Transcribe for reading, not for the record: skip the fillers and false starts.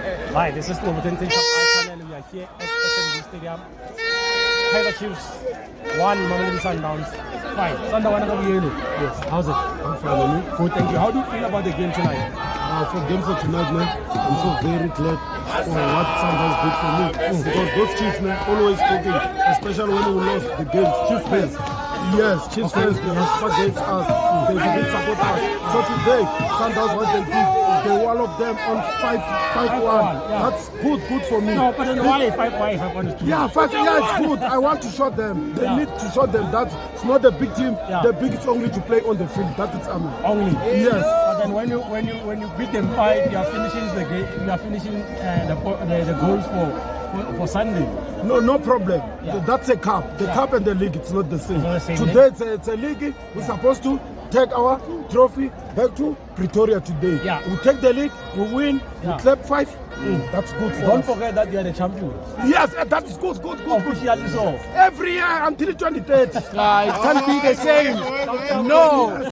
Hi, this is Novoten Shop Icon and we are here at FNB Stadium. Kaizer Chiefs 1, Mamelodi Sundowns 5. Sundowns over here. Yes. How's it? I'm fine. Good, thank you. How do you feel about the game tonight? For game for tonight, man, I'm so very glad for what Sundowns did for me. Because those Chiefs, man, always talking, especially when we lost the games. Chiefs fans. Yes, Chiefs fans, they have fought against us. They didn't support us. So today, Sundowns, what they did, they walloped them on 5-1. Yeah. That's good for me. No, but then why 5-1? Yeah, 5, yeah, it's good. I want to show them. They need to show them that it's not a big team. Yeah. The big is only to play on the field. That is only. Yes. But then when you beat them 5, you are finishing the game. You are finishing the goals for Sunday. No problem. Yeah. That's a cup. The cup and the league, it's not the same. It's not the same, Today it's a league. We're supposed to take our trophy back to Pretoria today. Yeah. We take the league, we win, Yeah. we clap 5. That's good for Don't us. forget that you are the champions. Yes, that is good. Officially so. Every year until 23rd. It can't be the same. No.